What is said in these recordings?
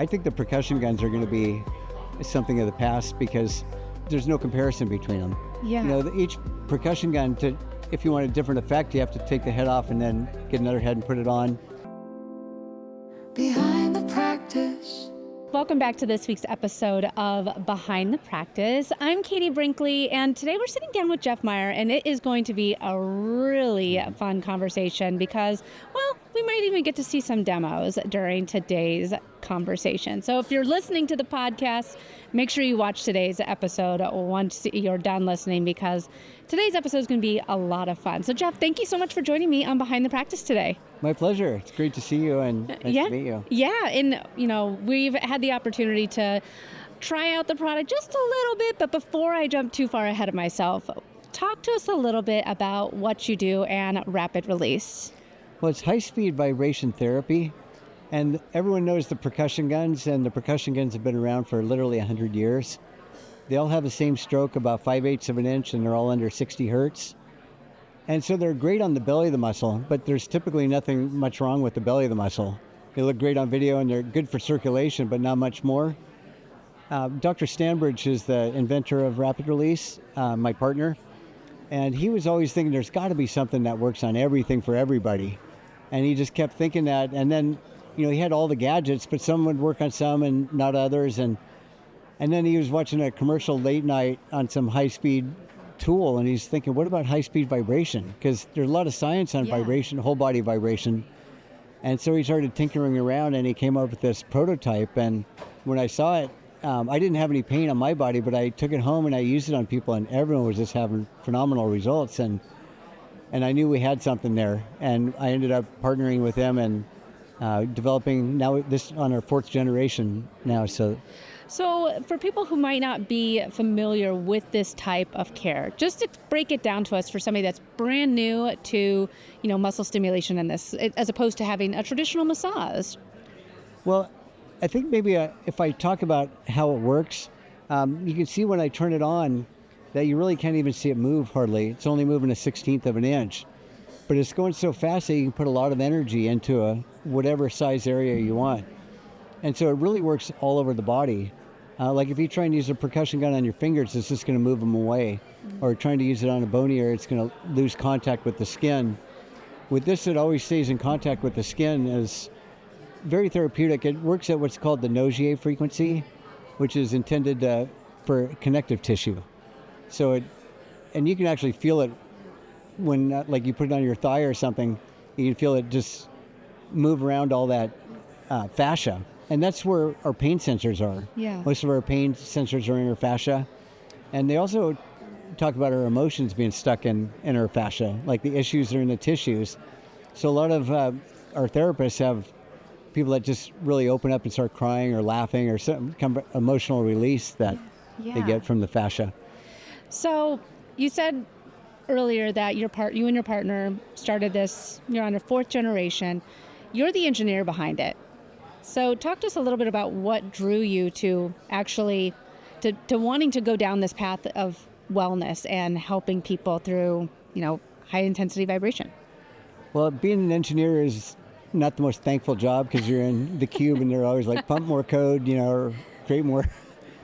I think the percussion guns are going to be something of the past because there's no comparison between them. Yeah. You know, each percussion gun, if you want a different effect, you have to take the head off and then get another head and put it on. Behind the practice. Welcome back to this week's episode of Behind the Practice. I'm Katie Brinkley, and today we're sitting down with Jeff Maier, and it is going to be a really fun conversation because, well, we might even get to see some demos during today's conversation. So if you're listening to the podcast, make sure you watch today's episode once you're done listening because today's episode is going to be a lot of fun. So Jeff, thank you so much for joining me on Behind the Practice today. My pleasure. It's great to see you and nice to meet you. Yeah, and we've had the opportunity to try out the product just a little bit, but before I jump too far ahead of myself, talk to us a little bit about what you do and rapid release. Well, it's high-speed vibration therapy, and everyone knows the percussion guns, and the percussion guns have been around for literally 100 years. They all have the same stroke, about 5/8 of an inch, and they're all under 60 hertz. And so they're great on the belly of the muscle, but there's typically nothing much wrong with the belly of the muscle. They look great on video, and they're good for circulation, but not much more. Dr. Stanbridge is the inventor of rapid release, my partner, and he was always thinking there's got to be something that works on everything for everybody. And he just kept thinking that, and then he had all the gadgets, but some would work on some and not others. And then he was watching a commercial late night on some high-speed tool, and he's thinking, what about high-speed vibration? Because there's a lot of science on vibration, whole body vibration. And so he started tinkering around, and he came up with this prototype. And when I saw it, I didn't have any pain on my body, but I took it home and I used it on people, and everyone was just having phenomenal results. And I knew we had something there, and I ended up partnering with them and developing now this on our 4th generation now. So for people who might not be familiar with this type of care, just to break it down to us for somebody that's brand new to, muscle stimulation in this, as opposed to having a traditional massage. Well, I think maybe if I talk about how it works, you can see when I turn it on that you really can't even see it move hardly. It's only moving 1/16 of an inch. But it's going so fast that you can put a lot of energy into whatever size area you want. And so it really works all over the body. Like if you try and use a percussion gun on your fingers, it's just going to move them away. Or trying to use it on a bony area, it's going to lose contact with the skin. With this, it always stays in contact with the skin. Is very therapeutic. It works at what's called the Nogier frequency, which is intended for connective tissue. So and you can actually feel it when, like you put it on your thigh or something, you can feel it just move around all that fascia. And that's where our pain sensors are. Yeah. Most of our pain sensors are in our fascia. And they also talk about our emotions being stuck in our fascia, like the issues are in the tissues. So a lot of our therapists have people that just really open up and start crying or laughing or some kind of emotional release that they get from the fascia. So you said earlier that you and your partner started this, you're on your 4th generation. You're the engineer behind it. So talk to us a little bit about what drew you to actually to wanting to go down this path of wellness and helping people through, high intensity vibration. Well, being an engineer is not the most thankful job because you're in the cube and they're always like pump more code, or create more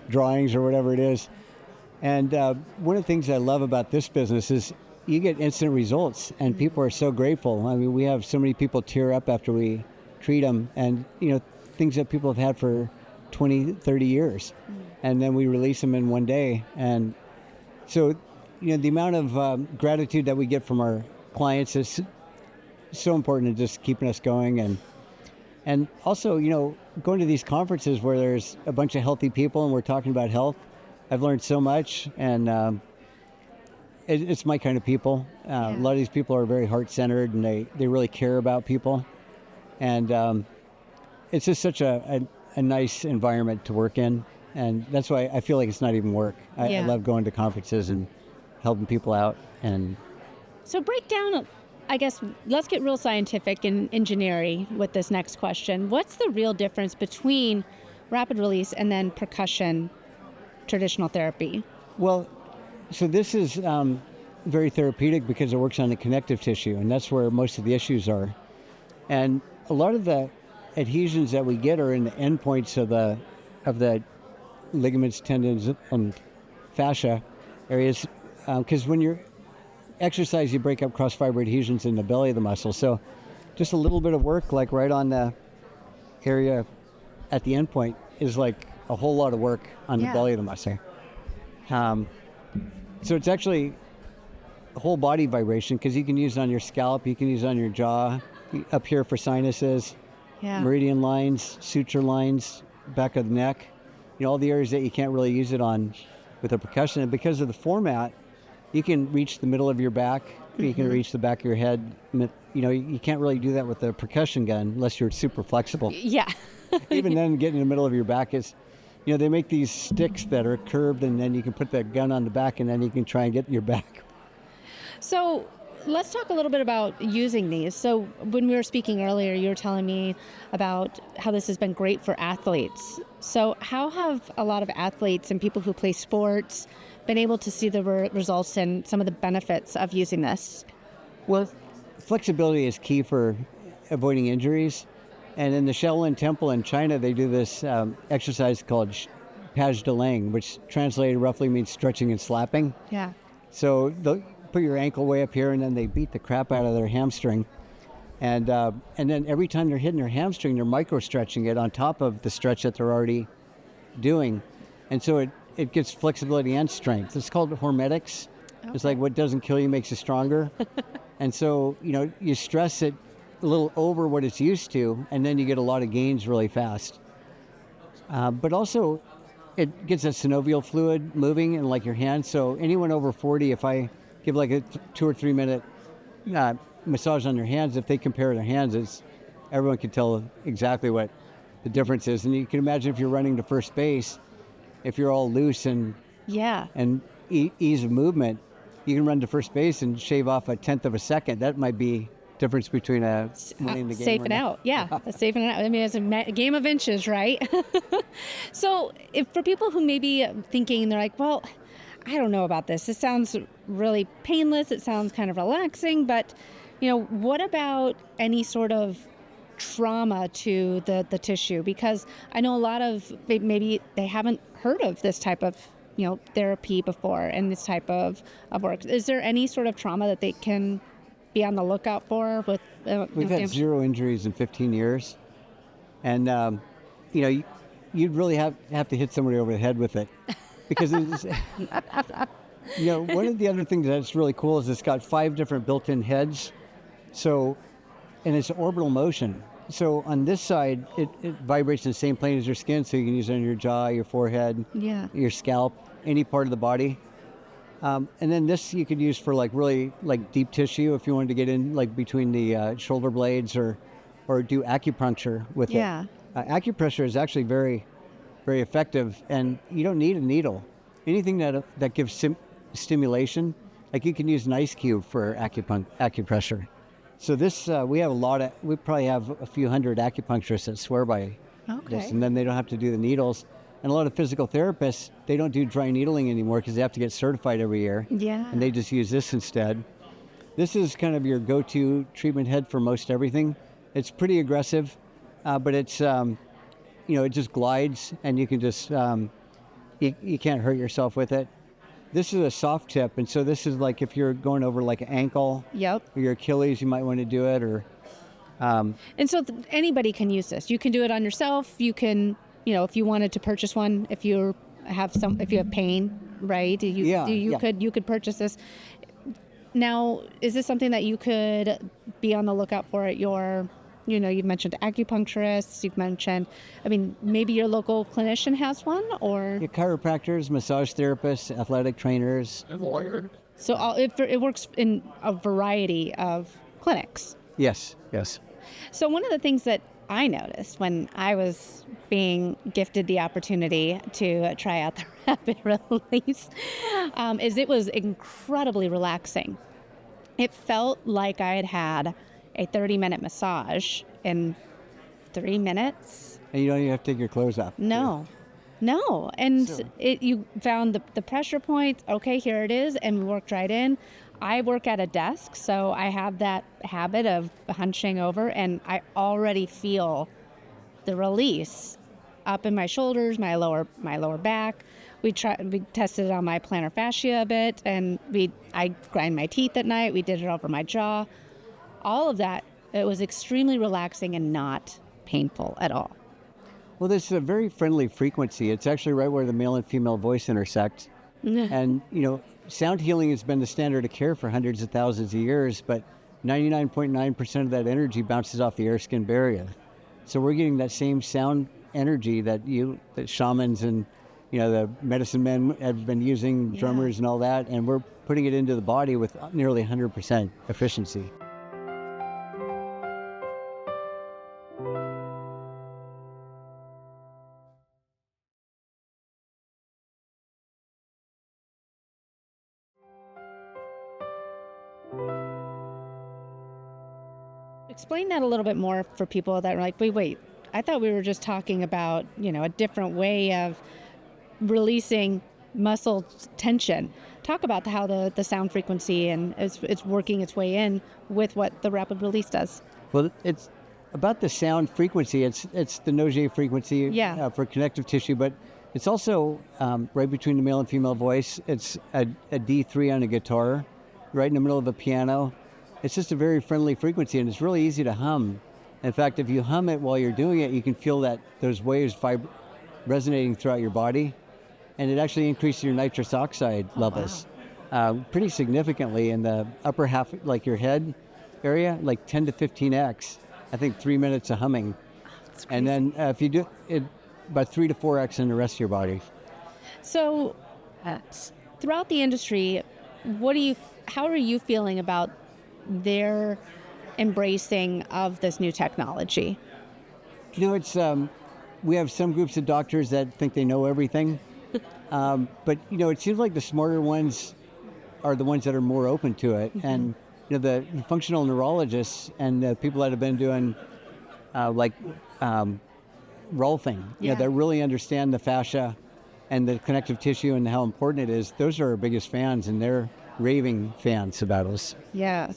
drawings or whatever it is. And one of the things I love about this business is you get instant results and people are so grateful. I mean, we have so many people tear up after we treat them and, things that people have had for 20, 30 years. And then we release them in one day. And so, the amount of gratitude that we get from our clients is so important in just keeping us going. And also, going to these conferences where there's a bunch of healthy people and we're talking about health, I've learned so much. And it's my kind of people. A lot of these people are very heart-centered and they really care about people. And it's just such a nice environment to work in. And that's why I feel like it's not even work. I love going to conferences and helping people out. And so break down, I guess, let's get real scientific and engineering with this next question. What's the real difference between rapid release and then percussion traditional therapy? Well, so this is very therapeutic because it works on the connective tissue, and that's where most of the issues are. And a lot of the adhesions that we get are in the endpoints of the ligaments, tendons, and fascia areas. Because when you're exercise, you break up cross-fiber adhesions in the belly of the muscle. So just a little bit of work, like right on the area at the endpoint, is like a whole lot of work on the belly of the muscle. So it's actually a whole body vibration, because you can use it on your scalp, you can use it on your jaw, up here for sinuses, meridian lines, suture lines, back of the neck, all the areas that you can't really use it on with a percussion. And because of the format, you can reach the middle of your back, you can reach the back of your head. You can't really do that with a percussion gun unless you're super flexible. Yeah. Even then, getting in the middle of your back is, they make these sticks that are curved, and then you can put that gun on the back, and then you can try and get your back. So let's talk a little bit about using these. So when we were speaking earlier, you were telling me about how this has been great for athletes. So how have a lot of athletes and people who play sports been able to see the results and some of the benefits of using this? Well, flexibility is key for avoiding injuries. And in the Shaolin Temple in China, they do this exercise called Page de Lang, which translated roughly means stretching and slapping. Yeah. So they'll put your ankle way up here, and then they beat the crap out of their hamstring. And then every time they're hitting their hamstring, they're micro-stretching it on top of the stretch that they're already doing. And so it gets flexibility and strength. It's called hormetics. Okay. It's like what doesn't kill you makes you stronger. And so, you stress it a little over what it's used to, and then you get a lot of gains really fast. But also, it gets that synovial fluid moving in like your hands. So anyone over 40, if I give like a 2 or 3 minute massage on their hands, if they compare their hands, everyone can tell exactly what the difference is. And you can imagine if you're running to first base, if you're all loose and ease of movement, you can run to first base and shave off 1/10 of a second. That might be difference between winning the game. Safe and out. Yeah, safe and out. I mean, it's a game of inches, right? So for people who may be thinking, they're like, well, I don't know about this. It sounds really painless. It sounds kind of relaxing, but what about any sort of trauma to the tissue? Because I know a lot of, maybe they haven't heard of this type of therapy before and this type of work. Is there any sort of trauma that they can be on the lookout for? We've had 0 injuries in 15 years, and you'd really have to hit somebody over the head with it, because it's, one of the other things that's really cool is it's got 5 different built-in heads. So, and it's orbital motion. So on this side, it vibrates in the same plane as your skin, so you can use it on your jaw, your forehead, your scalp, any part of the body. And then this you could use for really deep tissue if you wanted to get in between the shoulder blades, or do acupuncture with it. Acupressure is actually very, very effective, and you don't need a needle. Anything that gives stimulation, like you can use an ice cube for acupressure. So this, we probably have a few hundred acupuncturists that swear by this, and then they don't have to do the needles. And a lot of physical therapists, they don't do dry needling anymore because they have to get certified every year. Yeah. And they just use this instead. This is kind of your go-to treatment head for most everything. It's pretty aggressive, but it's, it just glides, and you can just, you can't hurt yourself with it. This is a soft tip, and so this is like if you're going over like an ankle, or your Achilles, you might want to do it, or. And so anybody can use this. You can do it on yourself. You can, if you wanted to purchase one, if you have pain, right? You could purchase this. Now, is this something that you could be on the lookout for at your, you've mentioned acupuncturists, you've mentioned, maybe your local clinician has one, or? Yeah, chiropractors, massage therapists, athletic trainers. So it works in a variety of clinics. Yes. So one of the things that I noticed when I was being gifted the opportunity to try out the rapid release is it was incredibly relaxing. It felt like I had a 30-minute massage in 3 minutes. And you don't even have to take your clothes off. No. And you found the pressure points. Okay, here it is, and we worked right in. I work at a desk, so I have that habit of hunching over, and I already feel the release up in my shoulders, my lower back. We tested it on my plantar fascia a bit, and I grind my teeth at night. We did it over my jaw. All of that, it was extremely relaxing and not painful at all. Well, this is a very friendly frequency. It's actually right where the male and female voice intersect. And, sound healing has been the standard of care for hundreds of thousands of years, but 99.9% of that energy bounces off the air-skin barrier. So we're getting that same sound energy that shamans and the medicine men have been using, drummers and all that, and we're putting it into the body with nearly 100% efficiency. Explain that a little bit more for people that are like, wait, I thought we were just talking about, a different way of releasing muscle tension. Talk about how the sound frequency and it's working its way in with what the rapid release does. Well, it's about the sound frequency. It's the Nogier frequency for connective tissue, but it's also right between the male and female voice. It's a D3 on a guitar, right in the middle of a piano. It's just a very friendly frequency, and it's really easy to hum. In fact, if you hum it while you're doing it, you can feel those waves resonating throughout your body, and it actually increases your nitrous oxide levels pretty significantly in the upper half, like your head area, like 10 to 15x. I think 3 minutes of humming. And then if you do it, about 3 to 4x in the rest of your body. So throughout the industry, how are you feeling about their embracing of this new technology? It's we have some groups of doctors that think they know everything, but it seems like the smarter ones are the ones that are more open to it. Mm-hmm. And the functional neurologists and the people that have been doing Rolfing, that really understand the fascia and the connective tissue and how important it is. Those are our biggest fans, and they're raving fans about us. Yeah.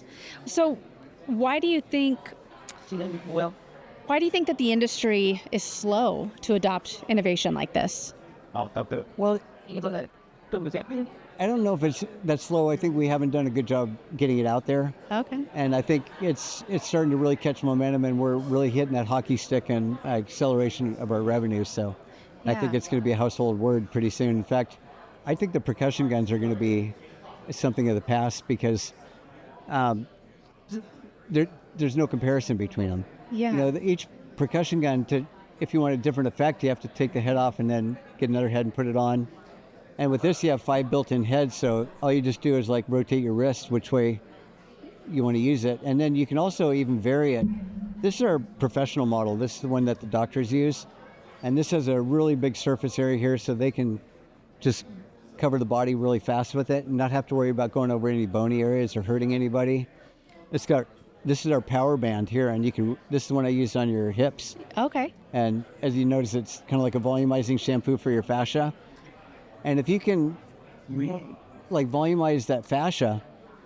So why do you think that the industry is slow to adopt innovation like this? Well, I don't know if it's that slow. I think we haven't done a good job getting it out there. Okay. And I think it's starting to really catch momentum, and we're really hitting that hockey stick and acceleration of our revenue. So I think it's going to be a household word pretty soon. In fact, I think the percussion guns are going to be something of the past because there's no comparison between them. Yeah. Each percussion gun, if you want a different effect, you have to take the head off and then get another head and put it on. And with this, you have 5 built-in heads, so all you just do is rotate your wrist which way you want to use it. And then you can also even vary it. This is our professional model. This is the one that the doctors use. And this has a really big surface area here, so they can just cover the body really fast with it and not have to worry about going over any bony areas or hurting anybody. This is our power band here, and this is the one I used on your hips. Okay. And as you notice, it's kind of like a volumizing shampoo for your fascia. And if you can volumize that fascia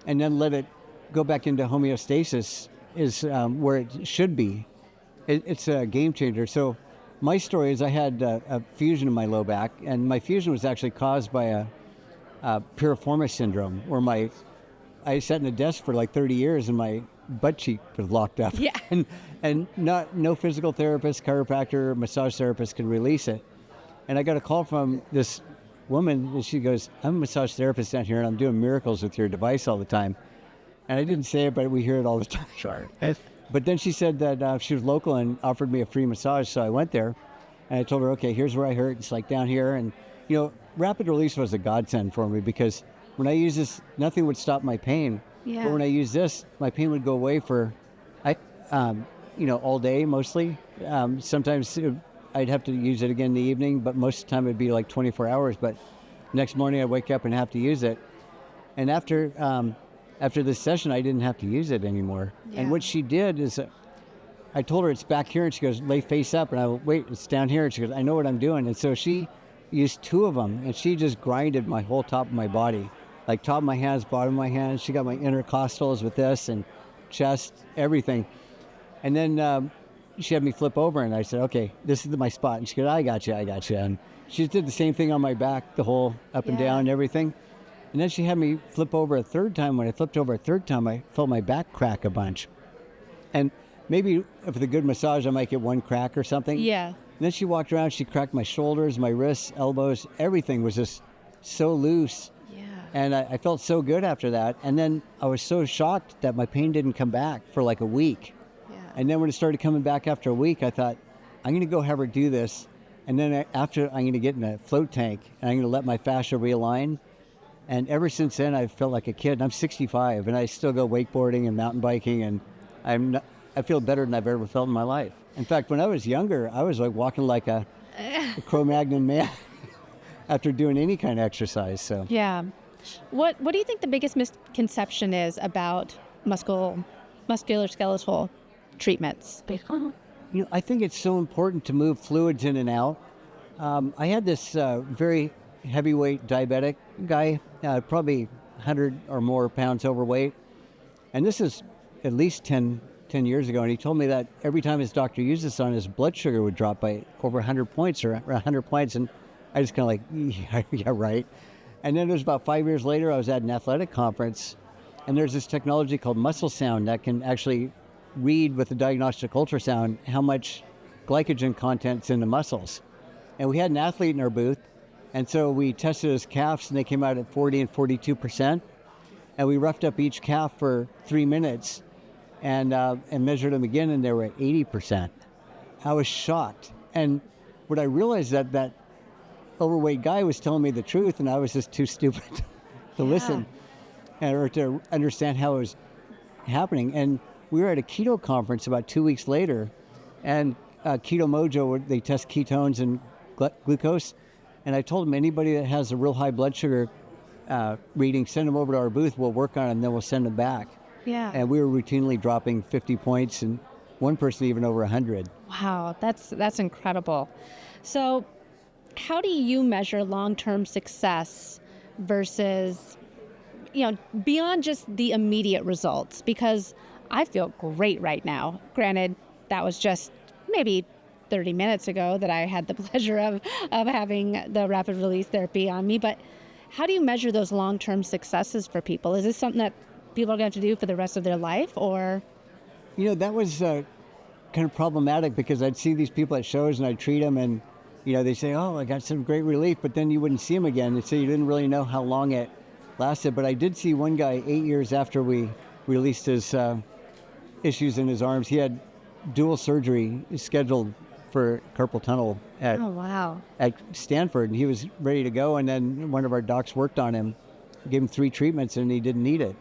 and then let it go back into homeostasis is where it should be. It's a game changer. So my story is I had a fusion in my low back, and my fusion was actually caused by a piriformis syndrome, where I sat in a desk for 30 years and my butt cheek was locked up. Yeah. And no physical therapist, chiropractor, massage therapist could release it. And I got a call from this woman, and she goes, "I'm a massage therapist down here, and I'm doing miracles with your device all the time." And I didn't say it, but we hear it all the time. Sure. But then she said that she was local and offered me a free massage, so I went there, and I told her, okay, here's where I hurt. It's down here. And, rapid release was a godsend for me because when I use this, nothing would stop my pain. Yeah. But when I use this, my pain would go away for, all day mostly. Sometimes I'd have to use it again in the evening, but most of the time it'd be 24 hours. But next morning I'd wake up and have to use it. And after this session, I didn't have to use it anymore. Yeah. And what she did is, I told her it's back here, and she goes, lay face up. And I went, wait, it's down here. And she goes, I know what I'm doing. And so she used 2 of them, and she just grinded my whole top of my body, top of my hands, bottom of my hands. She got my intercostals with this and chest, everything. And then she had me flip over, and I said, okay, this is my spot. And she goes, I got you. And she did the same thing on my back, the whole up and down and everything. And then she had me flip over a third time. When I flipped over a third time, I felt my back crack a bunch. And maybe with a good massage, I might get one crack or something. Yeah. And then she walked around, she cracked my shoulders, my wrists, elbows, everything was just so loose. Yeah. And I felt so good after that. And then I was so shocked that my pain didn't come back for like a week. Yeah. And then when it started coming back after a week, I thought, I'm going to go have her do this. And then after, I'm going to get in a float tank, and I'm going to let my fascia realign. And ever since then, I've felt like a kid. And I'm 65, and I still go wakeboarding and mountain biking, and I feel better than I've ever felt in my life. In fact, when I was younger, I was like walking like a Cro-Magnon man after doing any kind of exercise. So Yeah. What do you think the biggest misconception is about musculoskeletal treatments? I think it's so important to move fluids in and out. I had this very heavyweight diabetic guy, probably 100 or more pounds overweight. And this is at least 10 years ago. And he told me that every time his doctor used this on, his blood sugar would drop by over 100 points or 100 points. And I just kind of like, yeah, right. And then it was about 5 years later, I was at an athletic conference, and there's this technology called muscle sound that can actually read with a diagnostic ultrasound how much glycogen content's in the muscles. And we had an athlete in our booth, and so we tested his calves, and they came out at 40 and 42%. And we roughed up each calf for 3 minutes and measured them again, and they were at 80%. I was shocked. And what I realized that overweight guy was telling me the truth, and I was just too stupid to listen or to understand how it was happening. And we were at a keto conference about 2 weeks later, and Keto Mojo, they test ketones and glucose. And I told them, anybody that has a real high blood sugar reading, send them over to our booth. We'll work on it, and then we'll send them back. Yeah. And we were routinely dropping 50 points, and one person even over 100. Wow, that's incredible. So how do you measure long-term success versus, beyond just the immediate results? Because I feel great right now. Granted, that was just maybe 30 minutes ago that I had the pleasure of having the rapid release therapy on me. But how do you measure those long-term successes for people? Is this something that people are going to have to do for the rest of their life, or? That was kind of problematic, because I'd see these people at shows and I'd treat them, and they say, oh, I got some great relief, but then you wouldn't see them again. So you didn't really know how long it lasted. But I did see one guy 8 years after we released his issues in his arms. He had dual surgery scheduled for carpal tunnel at Stanford, and he was ready to go. And then one of our docs worked on him, gave him 3 treatments, and he didn't need it.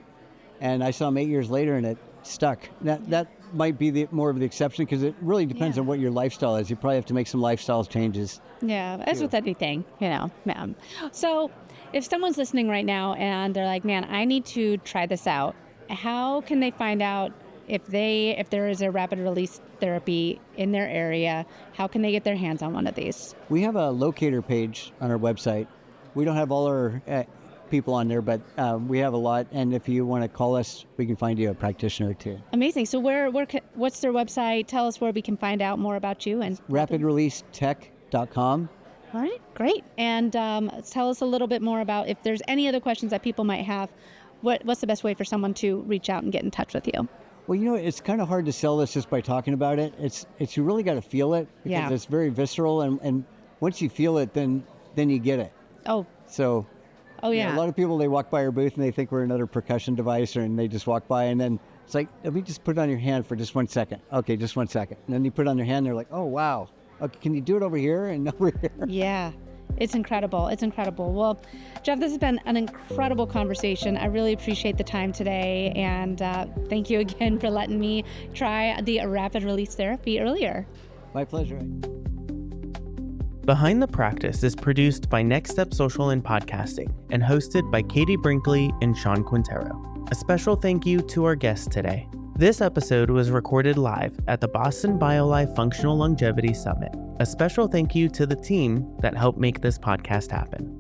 And I saw him 8 years later, and it stuck. That might be more of the exception, because it really depends on what your lifestyle is. You probably have to make some lifestyle changes. Yeah, as with anything, ma'am. So if someone's listening right now and they're like, man, I need to try this out, how can they find out if there is a rapid release therapy in their area? How can they get their hands on one of these? We have a locator page on our website. We don't have all our people on there, but we have a lot. And if you want to call us, we can find you a practitioner too. Amazing. So what's their website? Tell us where we can find out more about you. And rapidreleasetech.com. All right, great. And tell us a little bit more about, if there's any other questions that people might have, what's the best way for someone to reach out and get in touch with you? Well, it's kind of hard to sell this just by talking about it. It's you really got to feel it, because it's very visceral, and once you feel it, then you get it. Oh. So. Oh yeah. A lot of people, they walk by our booth and they think we're another percussion device, and they just walk by, and then it's like, let me just put it on your hand for just 1 second. Okay, just 1 second. And then you put it on their hand, and they're like, oh wow. Okay, can you do it over here and over here? Yeah. It's incredible. It's incredible. Well, Jeff, this has been an incredible conversation. I really appreciate the time today. And thank you again for letting me try the rapid release therapy earlier. My pleasure. Behind the Practice is produced by Next Step Social and Podcasting and hosted by Katie Brinkley and Sean Quintero. A special thank you to our guests today. This episode was recorded live at the Boston BioLife Functional Longevity Summit. A special thank you to the team that helped make this podcast happen.